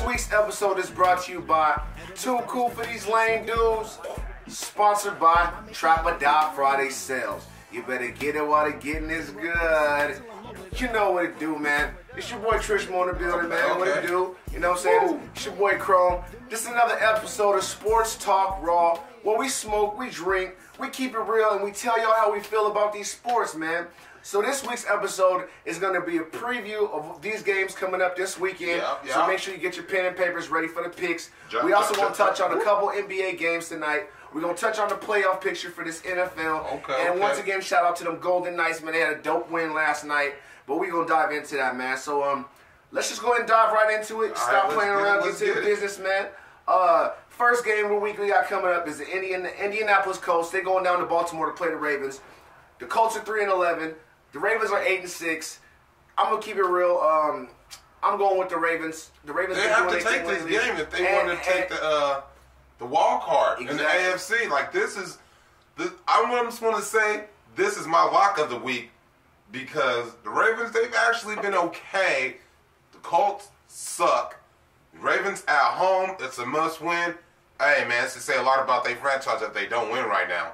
This week's episode is brought to you by Too Cool for These Lame Dudes, sponsored by Trap or Die Friday Sales. You better get it while the getting is good. You know what it do, man. It's your boy C.h.r.o.m.e in the building, man. What it do? You know what I'm saying? It's your boy C.h.r.o.m.e. This is another episode of Sports Talk Raw, where we smoke, we drink, we keep it real, and we tell y'all how we feel about these sports, man. So this week's episode is going to be a preview of these games coming up this weekend. So make sure you get your pen and papers ready for the picks. We also want to touch on a couple NBA games tonight. We're going to touch on the playoff picture for this NFL. And once again, shout out to them Golden Knights, man. They had a dope win last night. But we're going to dive into that, man. So let's just go ahead and dive right into it. Stop playing around, get to the business, man. First game of the week we got coming up is the Indianapolis Colts. They're going down to Baltimore to play the Ravens. The Colts are 3-11. The Ravens are 8-6. I'm gonna keep it real. I'm going with the Ravens. The Ravens. They have to take this game if they want to take the wild card in the AFC. Like this is, I just want to say this is my lock of the week because the Ravens, they've actually been okay. The Colts suck. The Ravens at home, it's a must win. Hey man, it's to say a lot about their franchise if they don't win right now.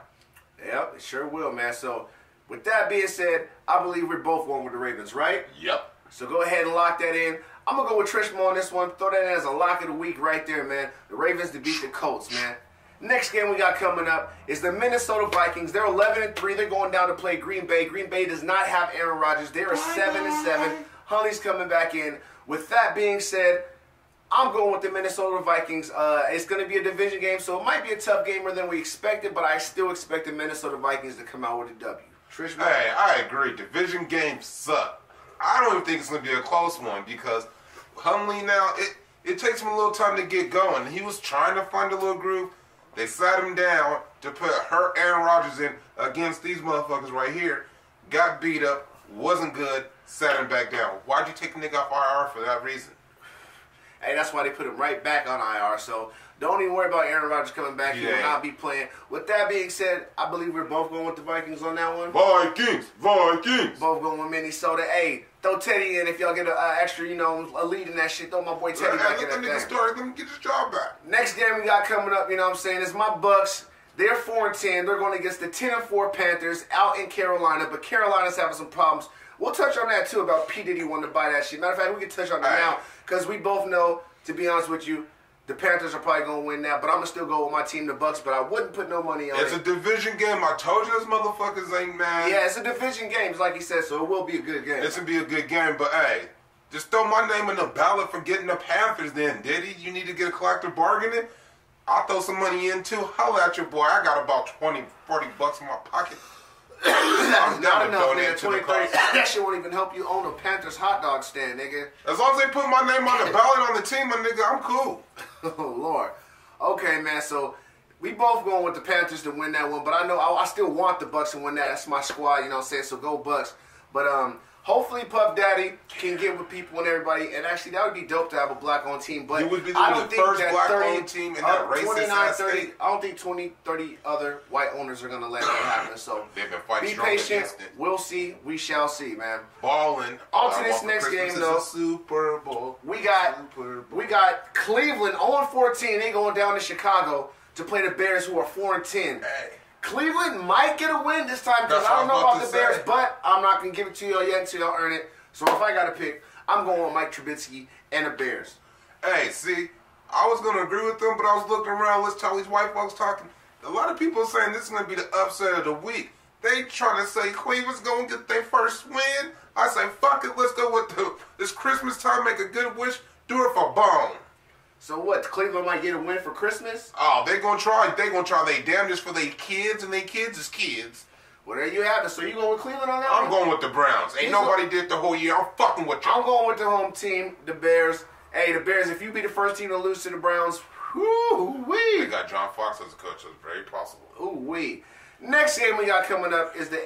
Yep, it sure will, man. So with that being said, I believe we're both going with the Ravens, right? Yep. So go ahead and lock that in. I'm going to go with C.h.r.o.m.e on this one. Throw that in as a lock of the week right there, man. The Ravens to beat the Colts, man. Next game we got coming up is the Minnesota Vikings. They're 11-3. They're going down to play Green Bay. Green Bay does not have Aaron Rodgers. They are 7-7. Huntley's coming back in. With that being said, I'm going with the Minnesota Vikings. It's going to be a division game, so it might be a tough gamer than we expected, but I still expect the Minnesota Vikings to come out with a W. Hey, I agree. Division games suck. I don't even think it's going to be a close one because Huntley now, it takes him a little time to get going. He was trying to find a little groove. They sat him down to put Aaron Rodgers in against these motherfuckers right here. Got beat up, wasn't good, sat him back down. Why'd you take a nigga off IR for that reason? Hey, that's why they put him right back on IR. So don't even worry about Aaron Rodgers coming back. He will not be playing. With that being said, I believe we're both going with the Vikings on that one. Vikings! Both going with Minnesota. Hey, throw Teddy in if y'all get an extra, a lead in that shit. Throw my boy Teddy back in that thing. Let him get his job back. Next game we got coming up, you know what I'm saying, is my Bucks. They're 4-10. They're going against the 10-4 Panthers out in Carolina, but Carolina's having some problems. We'll touch on that, too, about P. Diddy wanting to buy that shit. Matter of fact, we can touch on that now because we both know, to be honest with you, the Panthers are probably going to win that, but I'm going to still go with my team, the Bucks, but I wouldn't put no money on it. It's a division game. I told you those motherfuckers ain't mad. Yeah, it's a division game, like he said, so it will be a good game. It's going to be a good game, but hey, just throw my name in the ballot for getting the Panthers then, Diddy. You need to get a collective bargaining. I'll throw some money in, too. Holla at your boy. I got about 20, 40 bucks in my pocket. That's not enough, man. 20, 30. That shit won't even help you own a Panthers hot dog stand, nigga. As long as they put my name on the ballot on the team, my nigga, I'm cool. Oh, Lord. Okay, man, so we both going with the Panthers to win that one, but I know I still want the Bucks to win that. That's my squad, you know what I'm saying? So go Bucks. But hopefully Puff Daddy can get with people and everybody, and actually that would be dope to have a black-owned team, but it would be the first black-owned team in that racist 30, I don't think 20, 30 other white owners are going to let that happen, so they've been fighting be patient. We'll see. We shall see, man. Balling. On to this next game, though. Super Bowl. We got Cleveland 0-14. They going down to Chicago to play the Bears, who are 4-10. Hey. Cleveland might get a win this time because I don't know about the Bears, but I'm not going to give it to y'all yet until y'all earn it. So if I got to pick, I'm going with Mike Trubisky and the Bears. Hey, see, I was going to agree with them, but I was looking around, listening to all these white folks talking. A lot of people are saying this is going to be the upset of the week. They trying to say Cleveland's going to get their first win. I say, fuck it, let's go with this Christmas time, make a good wish, do it for Bone. So what, Cleveland might get a win for Christmas? Oh, they gonna try. They gonna try their damnedest for their kids, and their kids is kids. Well, there you have it. So you going with Cleveland on that I'm going with the Browns. Ain't nobody did the whole year. I'm fucking with you. I'm going with the home team, the Bears. Hey, the Bears, if you be the first team to lose to the Browns, whoo-wee. They got John Fox as a coach. It's very possible. Ooh-wee. Next game we got coming up is the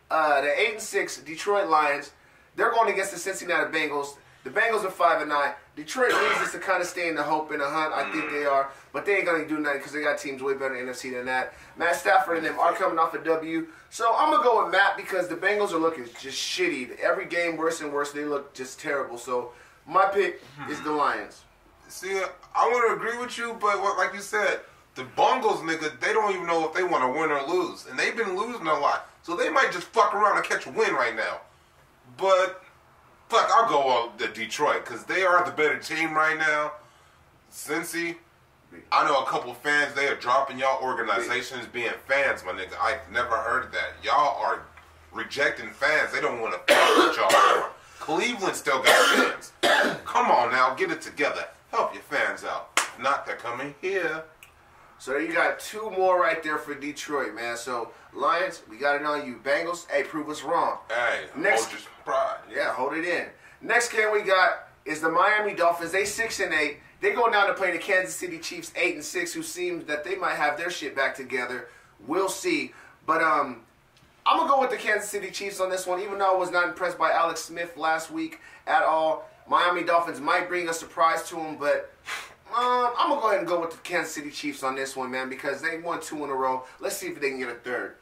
8-6 Detroit Lions. They're going against the Cincinnati Bengals. The Bengals are 5-9. Detroit needs us to kind of stay in the hope and the hunt. I think they are. But they ain't going to do nothing because they got teams way better in the NFC than that. Matt Stafford and them are coming off a W. So I'm going to go with Matt because the Bengals are looking just shitty. Every game worse and worse. They look just terrible. So my pick is the Lions. See, I want to agree with you, but like you said, the Bengals, nigga, they don't even know if they want to win or lose. And they've been losing a lot. So they might just fuck around and catch a win right now. But, fuck, I'll go to Detroit because they are the better team right now. Cincy, I know a couple fans, they are dropping y'all organizations being fans, my nigga. I've never heard of that. Y'all are rejecting fans. They don't want to fuck with y'all. Cleveland still got fans. Come on now, get it together. Help your fans out. If not, they're coming here. So you got two more right there for Detroit, man. So, Lions, we got it on you. Bengals, hey, prove us wrong. Hey, hold your pride. Yeah, hold it in. Next game we got is the Miami Dolphins. They 6-8. They go down to play the Kansas City Chiefs 8-6, who seems that they might have their shit back together. We'll see. But I'm going to go with the Kansas City Chiefs on this one, even though I was not impressed by Alex Smith last week at all. Miami Dolphins might bring a surprise to them, but I'm going to go ahead and go with the Kansas City Chiefs on this one, man, because they won 2 in a row. Let's see if they can get a third.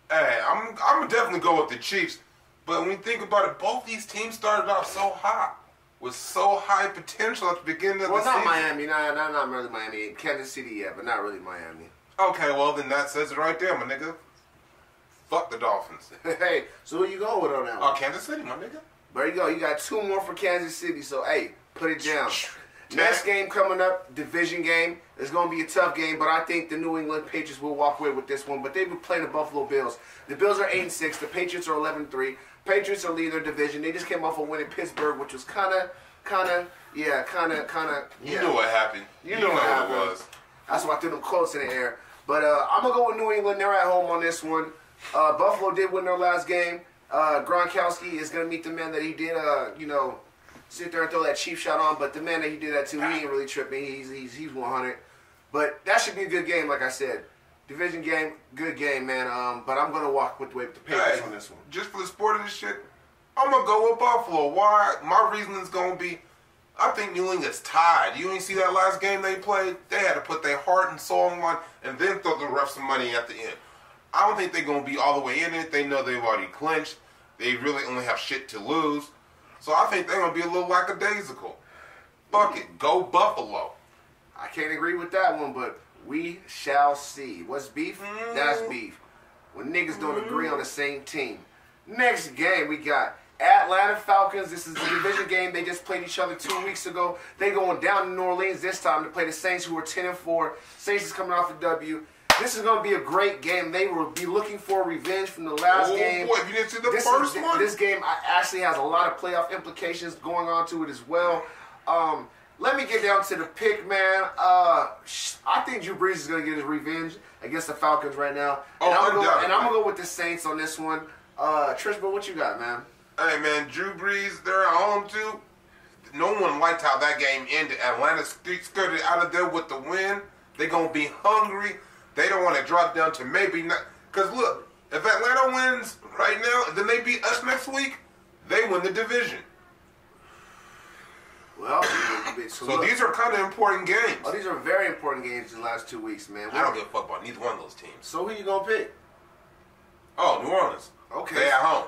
Hey, I'm going to definitely go with the Chiefs. But when you think about it, both these teams started off so hot, with so high potential at the beginning of the season. Well, not Miami. Not really Miami. Kansas City, yeah, but not really Miami. Okay, well, then that says it right there, my nigga. Fuck the Dolphins. Hey, so who you going with on that one? Kansas City, my nigga. There you go. You got 2 more for Kansas City, so, hey, put it down. Next game coming up, division game. It's going to be a tough game, but I think the New England Patriots will walk away with this one. But they've been playing the Buffalo Bills. The Bills are 8-6. The Patriots are 11-3. Patriots are leading their division. They just came off a win in Pittsburgh, which was kind of. You know what happened. You know what it was. That's why I threw them quotes in the air. But I'm going to go with New England. They're at home on this one. Buffalo did win their last game. Gronkowski is going to meet the man that he did, sit there and throw that cheap shot on. But the man that he did that to, he ain't really tripping. He's 100. But that should be a good game, like I said. Division game, good game, man. But I'm going to walk with the Patriots on this one. Just for the sport of this shit, I'm going to go with Buffalo. Why? My reason is going to be, I think New England's tied. You ain't see that last game they played? They had to put their heart and soul in one and then throw the refs some money at the end. I don't think they're going to be all the way in it. They know they've already clinched. They really only have shit to lose. So I think they're going to be a little lackadaisical. Fuck it. Go Buffalo. I can't agree with that one, but we shall see. What's beef? That's beef. When niggas don't agree on the same team. Next game we got Atlanta Falcons. This is the division game. They just played each other 2 weeks ago. They going down to New Orleans this time to play the Saints, who are 10-4. Saints is coming off a W. This is going to be a great game. They will be looking for revenge from the last game. Oh, boy, if you didn't see the first one. This game actually has a lot of playoff implications going on to it as well. Let me get down to the pick, man. I think Drew Brees is going to get his revenge against the Falcons right now. And I'm going to go with the Saints on this one. Trishba, what you got, man? Hey, man, Drew Brees, they're at home, too. No one liked how that game ended. Atlanta skirted out of there with the win. They're going to be hungry. They don't want to drop down to maybe not. Because, look, if Atlanta wins right now, then they beat us next week, they win the division. Well, so these are kind of important games. Oh, these are very important games in the last 2 weeks, man. I don't give a fuck about neither one of those teams. So who you going to pick? Oh, New Orleans. Okay. They at home.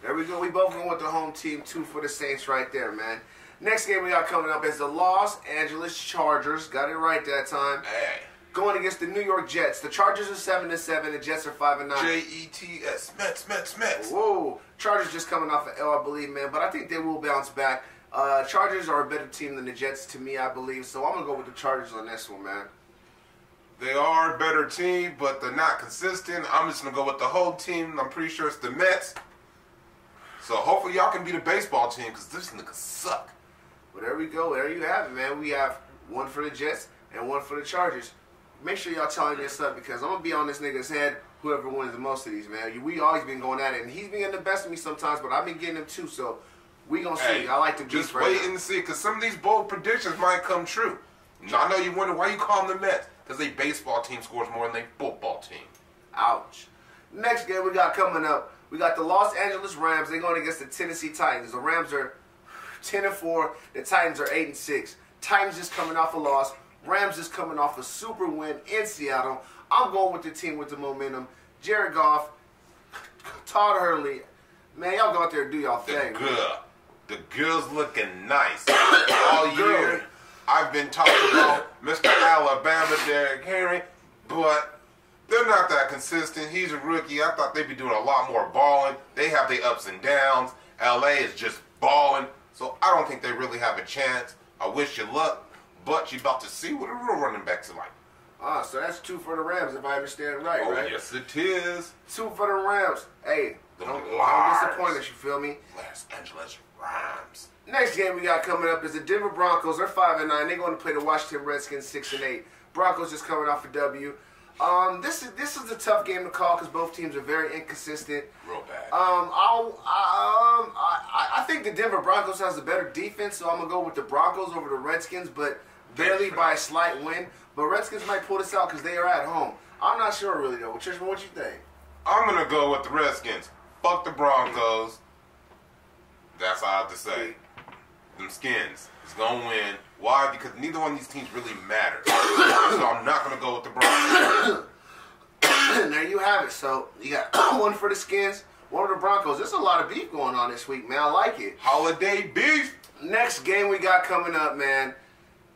There we go. We both going with the home team, 2 for the Saints right there, man. Next game we got coming up is the Los Angeles Chargers. Got it right that time. Hey. Going against the New York Jets. The Chargers are 7-7. The Jets are 5-9. Jets. Mets. Whoa. Chargers just coming off an L, I believe, man. But I think they will bounce back. Chargers are a better team than the Jets, to me, I believe. So I'm going to go with the Chargers on this one, man. They are a better team, but they're not consistent. I'm just going to go with the whole team. I'm pretty sure it's the Mets. So hopefully y'all can be the baseball team, because this nigga suck. Well, there we go. There you have it, man. We have 1 for the Jets and 1 for the Chargers. Make sure y'all telling this up, because I'm going to be on this nigga's head, whoever wins the most of these, man. We always been going at it, and he's been getting the best of me sometimes, but I've been getting him too, so we going to see. I like to beat just wait and see, because some of these bold predictions might come true. I know you wonder why you call them the Mets, because they baseball team scores more than they football team. Ouch. Next game we got coming up, we got the Los Angeles Rams. They're going against the Tennessee Titans. The Rams are 10-4. The Titans are 8-6. Titans just coming off a loss. Rams just coming off a super win in Seattle. I'm going with the team with the momentum. Jared Goff, Todd Hurley. Man, y'all go out there and do y'all thing. The girls looking nice all year. I've been talking about Mr. Alabama, Derrick Henry, but they're not that consistent. He's a rookie. I thought they'd be doing a lot more balling. They have their ups and downs. LA is just balling, so I don't think they really have a chance. I wish you luck, but you're about to see what a real running back's like. So that's 2 for the Rams, if I understand right, Oh, right? yes, it is. 2 for the Rams. Hey, don't disappoint us, you feel me? Los Angeles Rams. Next game we got coming up is the Denver Broncos. They're 5-9. They're going to play the Washington Redskins 6-8. Broncos just coming off a W. This is a tough game to call because both teams are very inconsistent. Real bad. I think the Denver Broncos has a better defense, so I'm gonna go with the Broncos over the Redskins, but barely by a slight win. But Redskins might pull this out because they are at home. I'm not sure really though. Tristan, what you think? I'm gonna go with the Redskins. Fuck the Broncos. That's all I have to say. Them Skins is gonna win. Why? Because neither one of these teams really matter. So I'm not gonna go with the Broncos. There you have it. So you got 1 for the Skins, 1 for the Broncos. There's a lot of beef going on this week, man. I like it. Holiday beef. Next game we got coming up, man,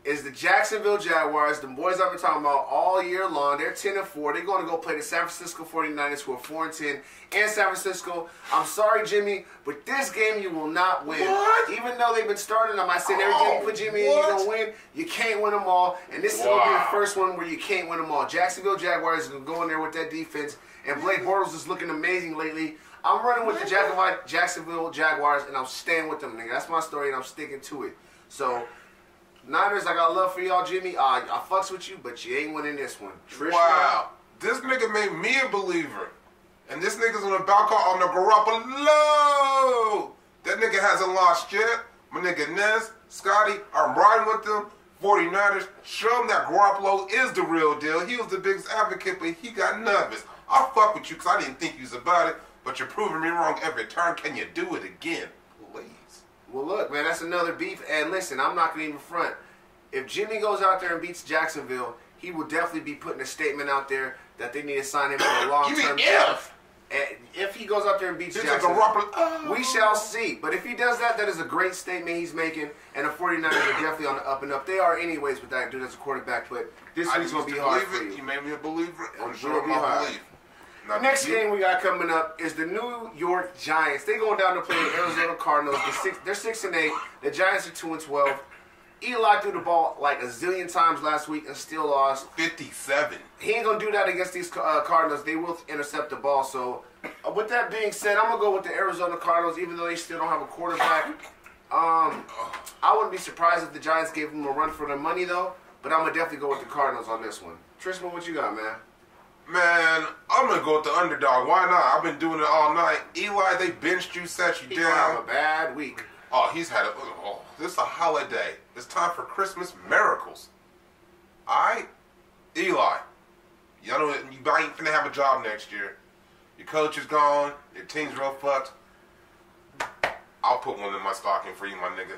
is the Jacksonville Jaguars. The boys I've been talking about all year long. They're 10-4. They're going to go play the San Francisco 49ers, who are 4-10. And San Francisco, I'm sorry, Jimmy, but this game you will not win. What? Even though they've been starting them, I said every game you put Jimmy in, you're going to win. You can't win them all. And this is going to be the first one where you can't win them all. Jacksonville Jaguars is going to go in there with that defense. And Blake Bortles is looking amazing lately. I'm running with the Jacksonville Jaguars, and I'm staying with them, nigga. That's my story, and I'm sticking to it. So, Niners, I got love for y'all, Jimmy. I fucks with you, but you ain't winning this one. Wow. This nigga made me a believer. And this nigga's on the balcony on the Garoppolo. That nigga hasn't lost yet. My nigga Ness, Scotty, I'm riding with them. 49ers, show him that Garoppolo is the real deal. He was the biggest advocate, but he got nervous. I'll fuck with you because I didn't think you was about it, but you're proving me wrong every turn. Can you do it again? Please. Well, look, man, that's another beef. And listen, I'm not going to even front. If Jimmy goes out there and beats Jacksonville, he will definitely be putting a statement out there that they need to sign him for a long-term deal. If he goes out there and beats Jacksonville, we shall see. But if he does that, that is a great statement he's making. And the 49ers are definitely on the up and up. They are anyways with that dude as a quarterback. But this week's going to be hard for you. You made me a believer. I'm sure I'm a believer. Next game we got coming up is the New York Giants. They going down to play the Arizona Cardinals. They're 6-8. The Giants are 2-12. Eli threw the ball like a zillion times last week and still lost. 57. He ain't gonna do that against these Cardinals. They will intercept the ball. So, with that being said, I'm gonna go with the Arizona Cardinals, even though they still don't have a quarterback. I wouldn't be surprised if the Giants gave them a run for their money, though. But I'm gonna definitely go with the Cardinals on this one. Tristan, what you got, man? Man, I'm going to go with the underdog. Why not? I've been doing it all night. Eli, they benched you, set you down. Had a bad week. Oh, he's had a... Oh, this is a holiday. It's time for Christmas miracles. All right? Eli, you know you ain't finna have a job next year. Your coach is gone. Your team's real fucked. I'll put one in my stocking for you, my nigga.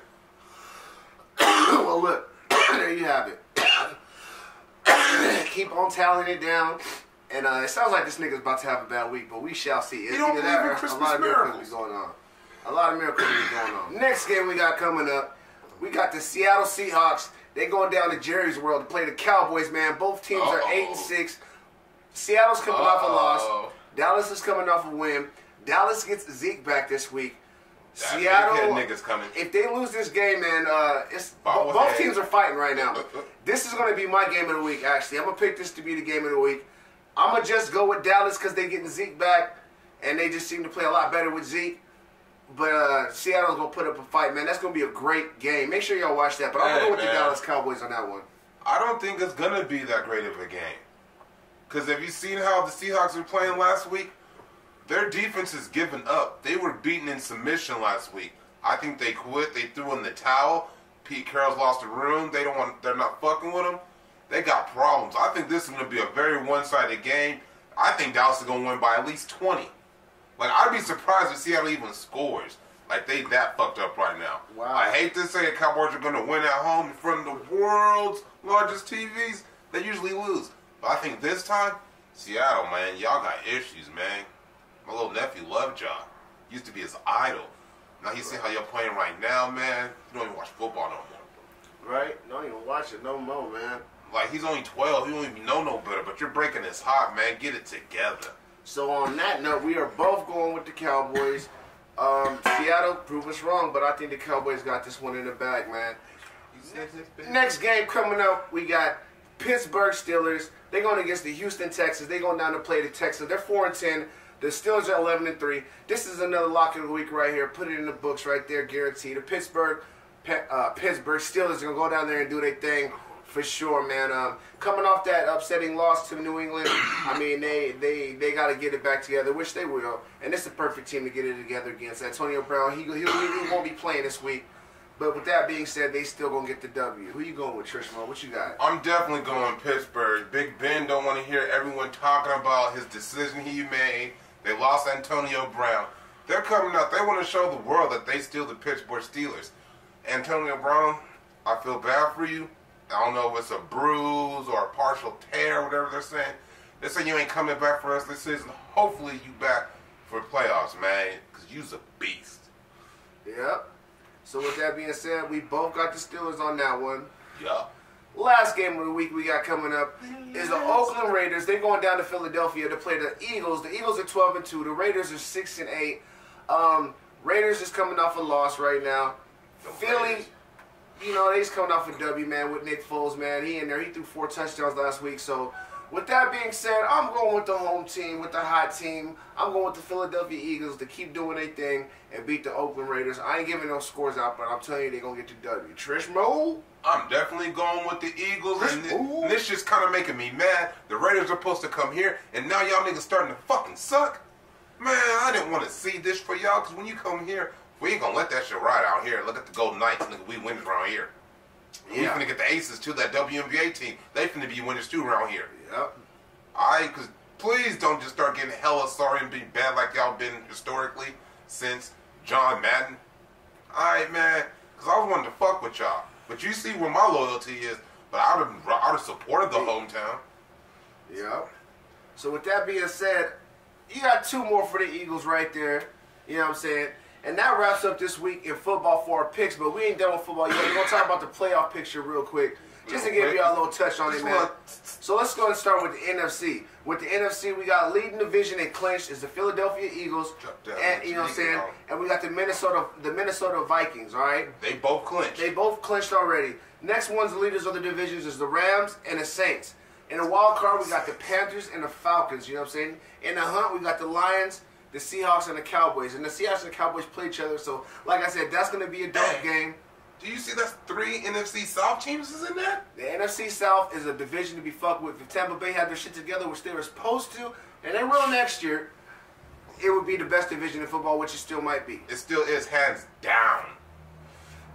Well, look. There you have it. Keep on tallying it down. And it sounds like this nigga's about to have a bad week, but we shall see. You don't believe in Christmas miracles. Going on. A lot of miracles be going on. Next game we got coming up, we got the Seattle Seahawks. They going down to Jerry's World to play the Cowboys, man. Both teams are 8-6. Seattle's coming off a loss. Dallas is coming off a win. Dallas gets Zeke back this week. Seattle, niggas coming. If they lose this game, man, both teams are fighting right now. This is going to be my game of the week, actually. I'm going to pick this to be the game of the week. I'm going to just go with Dallas because they're getting Zeke back, and they just seem to play a lot better with Zeke. But Seattle's going to put up a fight, man. That's going to be a great game. Make sure y'all watch that. But I'm going to go with the Dallas Cowboys on that one. I don't think it's going to be that great of a game. Because have you seen how the Seahawks were playing last week? Their defense has given up. They were beaten in submission last week. I think they quit. They threw in the towel. Pete Carroll's lost the room. They're not fucking with them. They got problems. I think this is going to be a very one-sided game. I think Dallas is going to win by at least 20. Like, I'd be surprised if Seattle even scores. Like, they that fucked up right now. Wow. I hate to say the Cowboys are going to win at home in front of the world's largest TVs. They usually lose. But I think this time, Seattle, man, y'all got issues, man. My little nephew loved y'all. Used to be his idol. Now you see how y'all playing right now, man. You don't even watch football no more. Right? Don't even watch it no more, man. Like, he's only 12. He don't even know no better. But you're breaking his heart, man. Get it together. So on that note, we are both going with the Cowboys. Seattle, prove us wrong, but I think the Cowboys got this one in the bag, man. Next game coming up, we got Pittsburgh Steelers. They're going against the Houston Texans. They're going down to play the Texans. They're 4-10. The Steelers are 11-3. This is another lock of the week right here. Put it in the books right there, guaranteed. The Pittsburgh Steelers are going to go down there and do their thing for sure, man. Coming off that upsetting loss to New England, I mean, they got to get it back together, which they will. And it's the perfect team to get it together against. Antonio Brown, he won't be playing this week. But with that being said, they still going to get the W. Who you going with, C.h.r.o.m.e? What you got? I'm definitely going Pittsburgh. Big Ben don't want to hear everyone talking about his decision he made. They lost Antonio Brown. They're coming out. They want to show the world that they still the Pittsburgh Steelers. Antonio Brown, I feel bad for you. I don't know if it's a bruise or a partial tear, whatever they're saying. They say you ain't coming back for us this season. Hopefully you back for playoffs, man, because you's a beast. Yep. So with that being said, we both got the Steelers on that one. Yup. Last game of the week we got coming up is the Oakland Raiders. They're going down to Philadelphia to play the Eagles. The Eagles are 12-2. The Raiders are 6-8. Raiders is coming off a loss right now. Philly, you know, they just coming off a W, man, with Nick Foles, man. He in there. He threw 4 touchdowns last week. So with that being said, I'm going with the home team, with the hot team. I'm going with the Philadelphia Eagles to keep doing their thing and beat the Oakland Raiders. I ain't giving no scores out, but I'm telling you they're going to get the W. C.h.r.o.m.e? I'm definitely going with the Eagles, and this just kind of making me mad. The Raiders are supposed to come here, and now y'all niggas starting to fucking suck. Man, I didn't want to see this for y'all, because when you come here, we ain't going to let that shit ride out here. Look at the Golden Knights, nigga, we winners around here. Yeah. We finna get the Aces, too, that WNBA team. They finna be winners, too, around here. Yep. Because please don't just start getting hella sorry and being bad like y'all been historically since John Madden. Alright, man, because I was wanting to fuck with y'all. But you see where my loyalty is. But I would have supported the hometown. Yep. So with that being said, you got 2 more for the Eagles right there. You know what I'm saying? And that wraps up this week in football for our picks. But we ain't done with football yet. We're going to talk about the playoff picture real quick. Just to give y'all a little touch on it, man. So let's go and start with the NFC. With the NFC, we got leading division and clinched is the Philadelphia Eagles, and you know what I'm saying. And we got the Minnesota Vikings. All right. They both clinched. They both clinched already. Next one's the leaders of the divisions is the Rams and the Saints. In the wild card, we got the Panthers and the Falcons. You know what I'm saying. In the hunt, we got the Lions, the Seahawks, and the Cowboys. And the Seahawks and the Cowboys play each other. So, like I said, that's going to be a dope game. Do you see that's 3 NFC South teams is in there? The NFC South is a division to be fucked with. If Tampa Bay had their shit together, which they were supposed to, and they will next year, it would be the best division in football, which it still might be. It still is, hands down.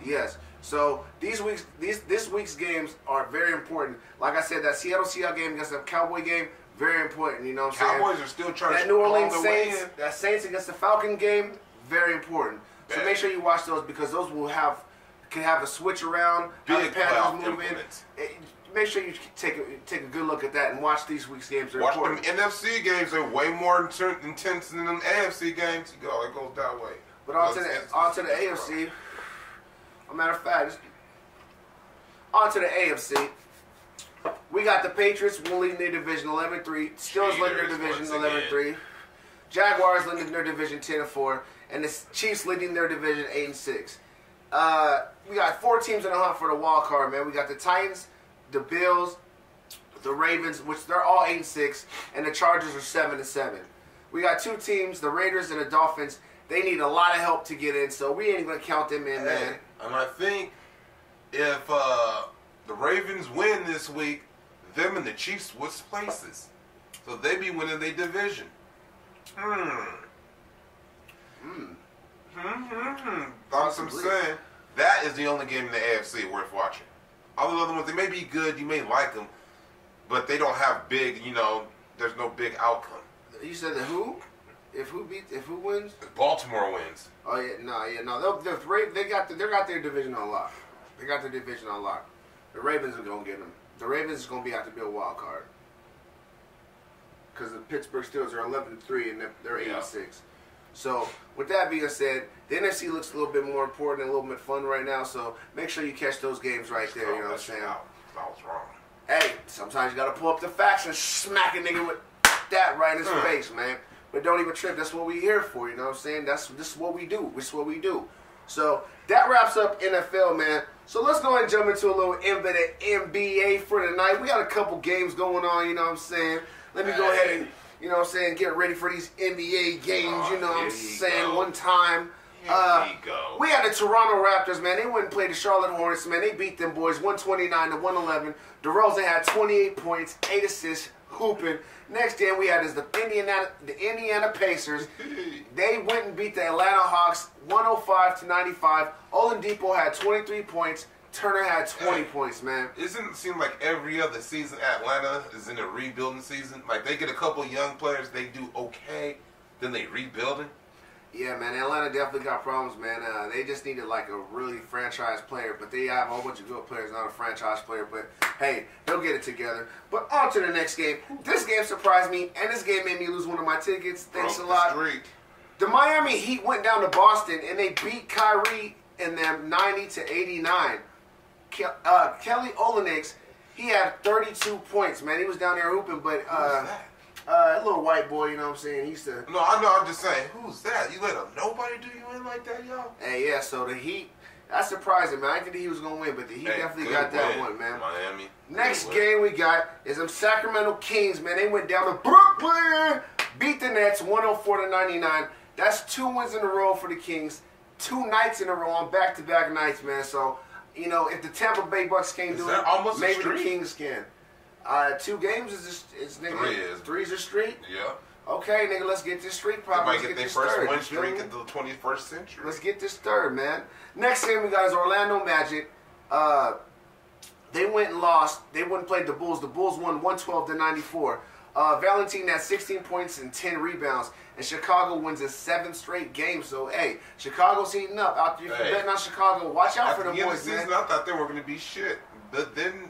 Yes. So this week's games are very important. Like I said, that Seattle game against the Cowboy game, very important. You know what I'm saying? Cowboys are still trying that to New Orleans Saints, in. that Saints against the Falcon game, very important. So make sure you watch those because those can have a switch around, how the Panthers move in. Make sure you take a good look at that and watch these week's games. They're important. Them NFC games are way more intense than them AFC games. It goes that way. But on to the AFC. As a matter of fact, on to the AFC. We got the Patriots leading their division 11-3. Steelers leading their division 11-3. Jaguars leading their division 10-4. And the Chiefs leading their division 8-6. We got 4 teams in the hunt for the wild card, man. We got the Titans, the Bills, the Ravens, which they're all 8-6, and the Chargers are 7-7. We got 2 teams, the Raiders and the Dolphins. They need a lot of help to get in, so we ain't gonna count them in, man. And I think if the Ravens win this week, them and the Chiefs switch places, so they be winning their division. That's what I'm saying. That is the only game in the AFC worth watching. All the other ones, they may be good, you may like them, but they don't have big, there's no big outcome. You said the who? If who wins? If Baltimore wins. Oh yeah, no. They got their division on lock. They got their division on lock. The Ravens are gonna get them. The Ravens is gonna have to be a wild card. Because the Pittsburgh Steelers are 11-3 and they're 8-6. So with that being said, the NFC looks a little bit more important and a little bit fun right now. So make sure you catch those games right there. You know what I'm saying? I was wrong. Hey, sometimes you gotta pull up the facts and smack a nigga with that right in his face, man. But don't even trip. That's what we here for. You know what I'm saying? This is what we do. This is what we do. So that wraps up NFL, man. So let's go ahead and jump into a little NBA for tonight. We got a couple games going on. You know what I'm saying? Let me go ahead and, you know what I'm saying, get ready for these NBA games. You know what I'm saying? One time. We had the Toronto Raptors, man. They went and played the Charlotte Hornets, man. They beat them boys 129-111. DeRozan had 28 points, 8 assists, hooping. Next game we had is the Indiana Pacers. They went and beat the Atlanta Hawks 105-95. Oladipo had 23 points. Turner had 20 points, man. Doesn't it seem like every other season Atlanta is in a rebuilding season? Like they get a couple young players, they do okay, then they rebuilding. Yeah, man, Atlanta definitely got problems, man. They just needed like a really franchise player, but they have a whole bunch of good players, not a franchise player. But hey, they'll get it together. But on to the next game. This game surprised me, and this game made me lose one of my tickets. Thanks a lot. The Miami Heat went down to Boston, and they beat Kyrie and them 90-89. Kelly Olynyk, he had 32 points, man. He was down there hooping, but a little white boy, you know what I'm saying? He used to. No, I know. I'm just saying, who's that? You let nobody do you in like that, y'all? Hey, yeah. So the Heat, that's surprising, man. I didn't think he was gonna win, but the Heat definitely got that one, man. Miami. Next game we got is them Sacramento Kings, man. They went down to Brooklyn, beat the Nets 104-99. That's 2 wins in a row for the Kings. 2 nights in a row on back-to-back nights, man. So, you know, if the Tampa Bay Bucks can't do it, maybe the Kings can. 2 games is nigga. 3's a streak. Yeah. Okay, nigga, let's get this streak proper. They might get their first win streak in the 21st century. Let's get this third, man. Next game we got is Orlando Magic. They went and lost. They went and played the Bulls. The Bulls won 112-94. Valentine had 16 points and 10 rebounds. And Chicago wins a 7th straight game. So, hey, Chicago's heating up. After you're betting on Chicago, watch out for them boys, man. I thought they were going to be shit. But then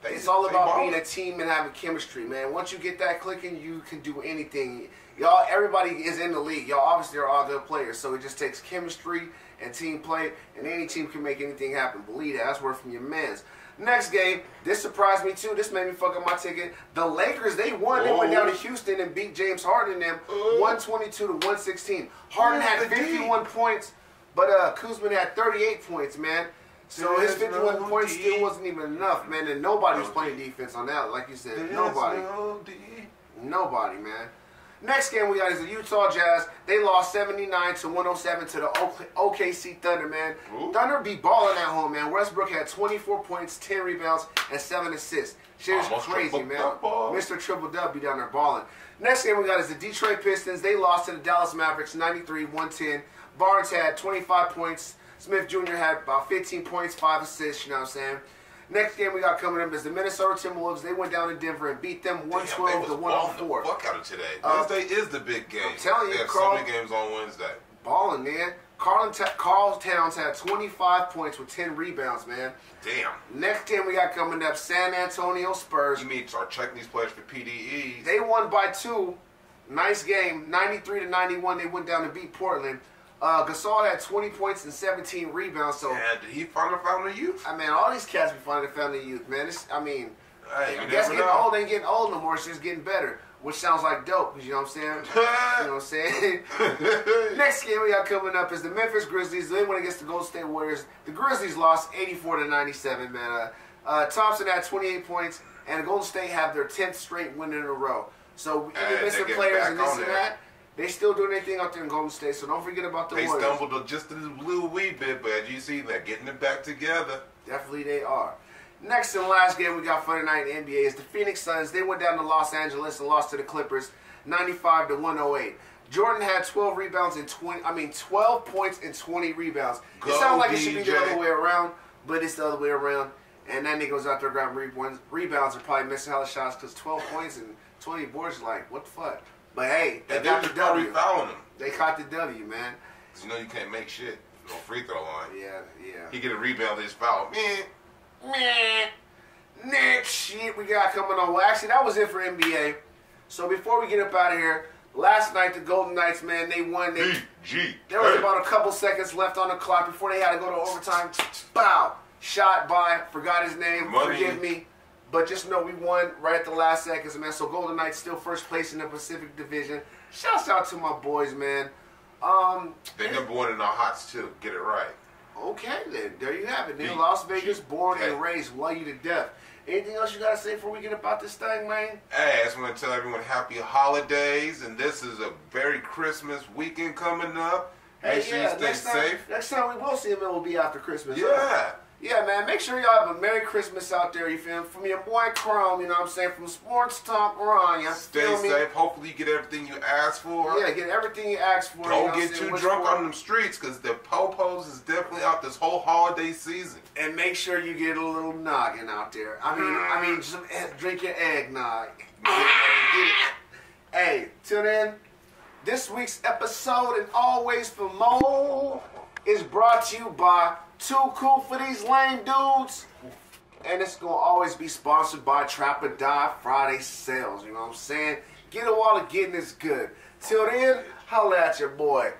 it's all about being a team and having chemistry, man. Once you get that clicking, you can do anything. Y'all, everybody is in the league. Y'all obviously are all good players, so it just takes chemistry and team play, and any team can make anything happen. Believe that. That's word from your mans. Next game, this surprised me too. This made me fuck up my ticket. The Lakers, they won. They went down to Houston and beat James Harden and them 122-116. Harden had 51 points, but Kuzma had 38 points, man. So his 51 points still wasn't even enough, man. And nobody was playing defense on that, like you said. Nobody. Nobody, man. Next game we got is the Utah Jazz. They lost 79-107 to the OKC Thunder, man. Ooh. Thunder be balling at home, man. Westbrook had 24 points, 10 rebounds, and 7 assists. Shit is crazy, man. Mr. Triple W down there balling. Next game we got is the Detroit Pistons. They lost to the Dallas Mavericks 93-110. Barnes had 25 points. Smith Jr. had about 15 points, 5 assists, you know what I'm saying? Next game we got coming up is the Minnesota Timberwolves. They went down to Denver and beat them 112-104. Fuck out of today. Wednesday is the big game. I'm telling you, they have so many games on Wednesday. Balling, man. Carl Towns had 25 points with 10 rebounds, man. Damn. Next game we got coming up, San Antonio Spurs. You mean start checking these players for PDEs. They won by 2. Nice game. 93-91. They went down to beat Portland. Gasol had 20 points and 17 rebounds. So, yeah, did he find a fountain of youth? I mean, all these cats be finding a fountain of youth, man. I mean, hey, I guess getting old ain't getting old no more. It's just getting better, which sounds like dope. Cause you know what I'm saying? You know what I'm saying? Next game we got coming up is the Memphis Grizzlies. They went against the Golden State Warriors. The Grizzlies lost 84-97, man. Thompson had 28 points, and the Golden State have their 10th straight win in a row. So even missing players and this and that, they still doing their thing out there in Golden State, so don't forget about the Warriors. They stumbled just a little wee bit, but as you see, they're getting it back together. Definitely they are. Next and last game we got for tonight in the NBA is the Phoenix Suns. They went down to Los Angeles and lost to the Clippers 95-108. Jordan had 12 rebounds and 12 points and 20 rebounds. It sounds like it should be the other way around, but it's the other way around. And that nigga was out there grabbing rebounds and probably missing hella shots because 12 points and 20 boards is like, what the fuck? But hey, they got the W. Fouling him. They caught the W, man. Cause you know you can't make shit. No free throw line. Yeah. He get a rebound, his foul. Man. Next shit we got coming on. Well, actually, that was it for NBA. So before we get up out of here, Last night, the Golden Knights, man, they won. There was about a couple seconds left on the clock before they had to go to overtime. Bow. Shot by, forgot his name, forgive me. But just know we won right at the last seconds, man. So Golden Knights still first place in the Pacific Division. Shouts out to my boys, man. They number one in the hots, too. Get it right. Okay, then. There you have it. In Las Vegas, born and raised, love you to death. Anything else you got to say before we get about this thing, man? Hey, I just want to tell everyone happy holidays, and this is a very Christmas weekend coming up. Hey, make sure you stay safe. Next time we will see him, it will be after Christmas. Yeah. Huh? Yeah, man, make sure y'all have a Merry Christmas out there, you feel me? From your boy C.h.r.o.m.e, you know what I'm saying? From Sports Talk Ron, you Stay safe. Hopefully you get everything you asked for. Yeah, get everything you asked for. Don't get too drunk on them streets, because the po-pos is definitely out this whole holiday season. And make sure you get a little noggin out there. I mean, just drink your eggnog. Hey, till then, this week's episode, and always for more, is brought to you by Too Cool for These Lame Dudes. And it's going to always be sponsored by Trap or Die Friday Sales. You know what I'm saying? Get it while the getting is good. Till then, holla at your boy.